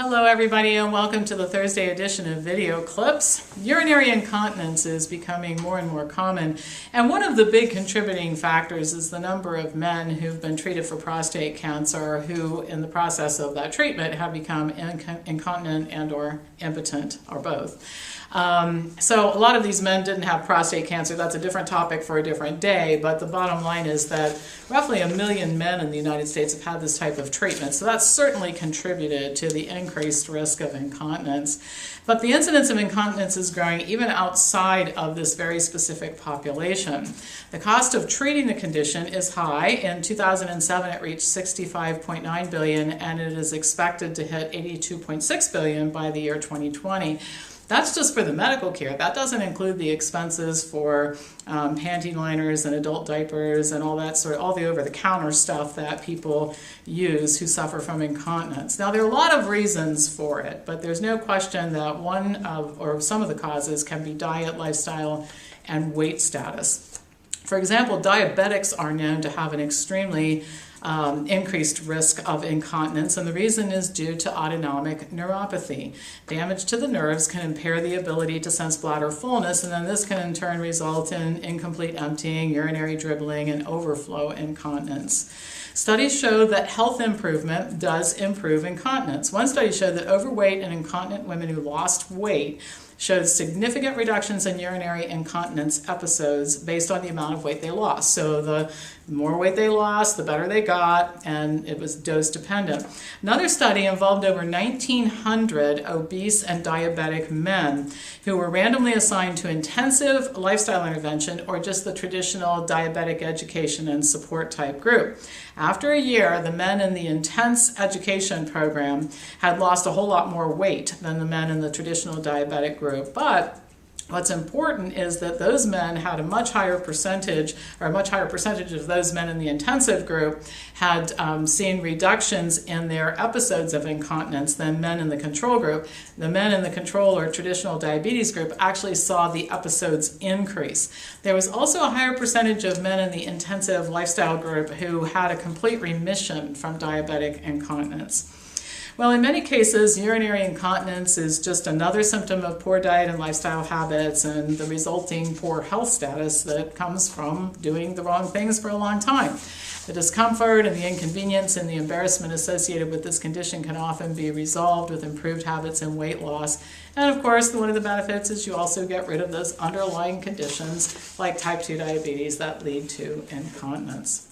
Hello everybody and welcome to the Thursday edition of Video Clips. Urinary incontinence is becoming more and more common, and one of the big contributing factors is the number of men who've been treated for prostate cancer who in the process of that treatment have become incontinent and or impotent or both. So a lot of these men didn't have prostate cancer. That's a different topic for a different day, but the bottom line is that roughly 1 million men in the United States have had this type of treatment. So that's certainly contributed to the increased risk of incontinence. But the incidence of incontinence is growing even outside of this very specific population. The cost of treating the condition is high. In 2007 it reached $65.9 billion and it is expected to hit $82.6 billion by the year 2020. That's just for the medical care. That doesn't include the expenses for panty liners and adult diapers and all that all the over-the-counter stuff that people use who suffer from incontinence. Now, there are a lot of reasons for it, but there's no question that some of the causes can be diet, lifestyle, and weight status. For example, diabetics are known to have an extremely increased risk of incontinence, and the reason is due to autonomic neuropathy. Damage to the nerves can impair the ability to sense bladder fullness, and then this can in turn result in incomplete emptying, urinary dribbling, and overflow incontinence. Studies show that health improvement does improve incontinence. One study showed that overweight and incontinent women who lost weight showed significant reductions in urinary incontinence episodes based on the amount of weight they lost. So the more weight they lost, the better they got, and it was dose dependent. Another study involved over 1,900 obese and diabetic men who were randomly assigned to intensive lifestyle intervention or just the traditional diabetic education and support type group. After a year, the men in the intense education program had lost a whole lot more weight than the men in the traditional diabetic group. But what's important is that those men had a much higher percentage of those men in the intensive group had seen reductions in their episodes of incontinence than men in the control group. The men in the control or traditional diabetes group actually saw the episodes increase. There was also a higher percentage of men in the intensive lifestyle group who had a complete remission from diabetic incontinence. Well, in many cases, urinary incontinence is just another symptom of poor diet and lifestyle habits and the resulting poor health status that comes from doing the wrong things for a long time. The discomfort and the inconvenience and the embarrassment associated with this condition can often be resolved with improved habits and weight loss. And of course, one of the benefits is you also get rid of those underlying conditions like type 2 diabetes that lead to incontinence.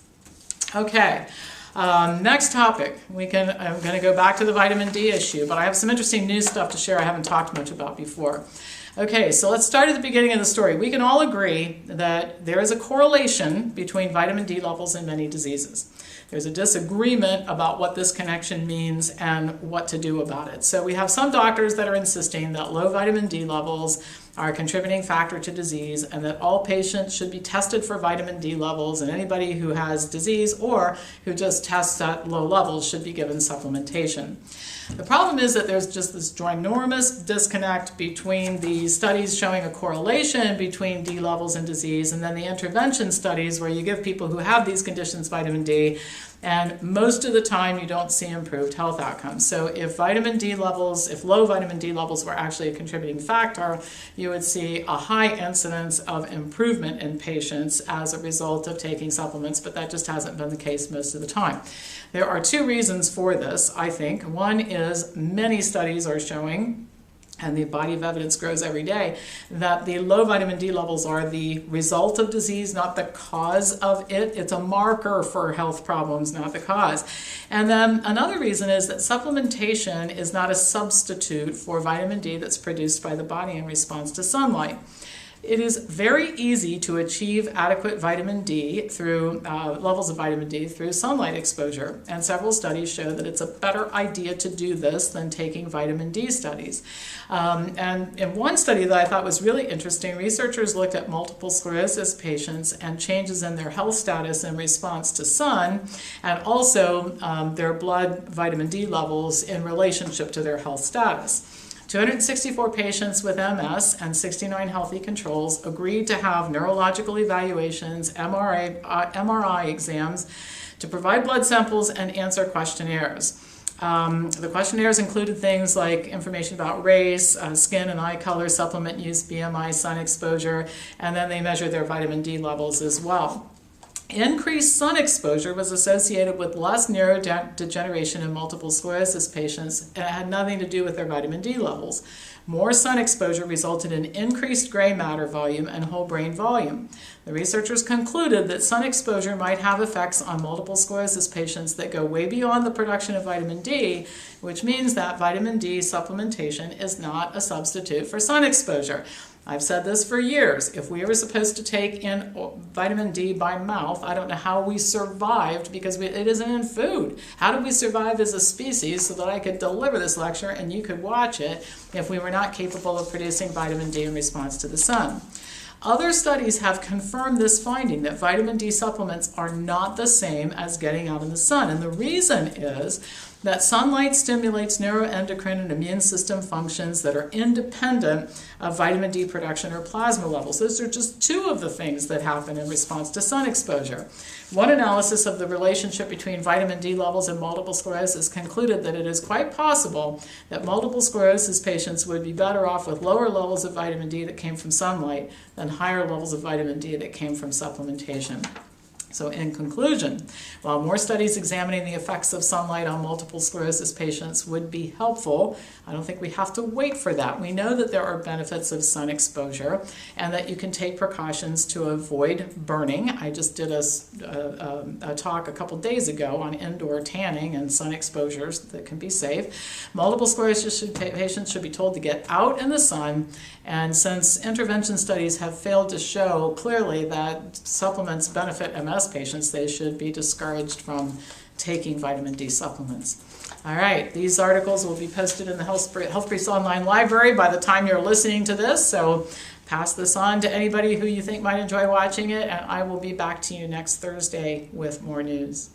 Okay. Next topic, I'm going to go back to the vitamin D issue, but I have some interesting new stuff to share I haven't talked much about before. Okay, so let's start at the beginning of the story. We can all agree that there is a correlation between vitamin D levels and many diseases. There's a disagreement about what this connection means and what to do about it. So we have some doctors that are insisting that low vitamin D levels are a contributing factor to disease and that all patients should be tested for vitamin D levels, and anybody who has disease or who just tests at low levels should be given supplementation. The problem is that there's just this ginormous disconnect between the studies showing a correlation between D levels and disease and then the intervention studies where you give people who have these conditions vitamin D, and most of the time you don't see improved health outcomes. So if low vitamin D levels were actually a contributing factor, you would see a high incidence of improvement in patients as a result of taking supplements, but that just hasn't been the case most of the time. There are two reasons for this, I think. One is many studies are showing, and the body of evidence grows every day, that the low vitamin D levels are the result of disease, not the cause of it. It's a marker for health problems, not the cause. And then another reason is that supplementation is not a substitute for vitamin D that's produced by the body in response to sunlight. It is very easy to achieve adequate vitamin D through levels of vitamin D through sunlight exposure, and several studies show that it's a better idea to do this than taking vitamin D studies. And in one study that I thought was really interesting, researchers looked at multiple sclerosis patients and changes in their health status in response to sun, and also their blood vitamin D levels in relationship to their health status. 264 patients with MS and 69 healthy controls agreed to have neurological evaluations, MRI exams, to provide blood samples and answer questionnaires. The questionnaires included things like information about race, skin and eye color, supplement use, BMI, sun exposure, and then they measured their vitamin D levels as well. Increased sun exposure was associated with less neurodegeneration in multiple sclerosis patients, and it had nothing to do with their vitamin D levels. More sun exposure resulted in increased gray matter volume and whole brain volume. The researchers concluded that sun exposure might have effects on multiple sclerosis patients that go way beyond the production of vitamin D, which means that vitamin D supplementation is not a substitute for sun exposure. I've said this for years. If we were supposed to take in vitamin D by mouth, I don't know how we survived because it isn't in food. How did we survive as a species so that I could deliver this lecture and you could watch it if we were not capable of producing vitamin D in response to the sun? Other studies have confirmed this finding that vitamin D supplements are not the same as getting out in the sun. And the reason is that sunlight stimulates neuroendocrine and immune system functions that are independent of vitamin D production or plasma levels. Those are just two of the things that happen in response to sun exposure. One analysis of the relationship between vitamin D levels and multiple sclerosis concluded that it is quite possible that multiple sclerosis patients would be better off with lower levels of vitamin D that came from sunlight than higher levels of vitamin D that came from supplementation. So in conclusion, while more studies examining the effects of sunlight on multiple sclerosis patients would be helpful, I don't think we have to wait for that. We know that there are benefits of sun exposure and that you can take precautions to avoid burning. I just did a talk a couple days ago on indoor tanning and sun exposures that can be safe. Multiple sclerosis patients should be told to get out in the sun, and since intervention studies have failed to show clearly that supplements benefit MS patients, they should be discouraged from taking vitamin D supplements. All right, these articles will be posted in the Health Briefs online library by the time you're listening to this, so pass this on to anybody who you think might enjoy watching it, and I will be back to you next Thursday with more news.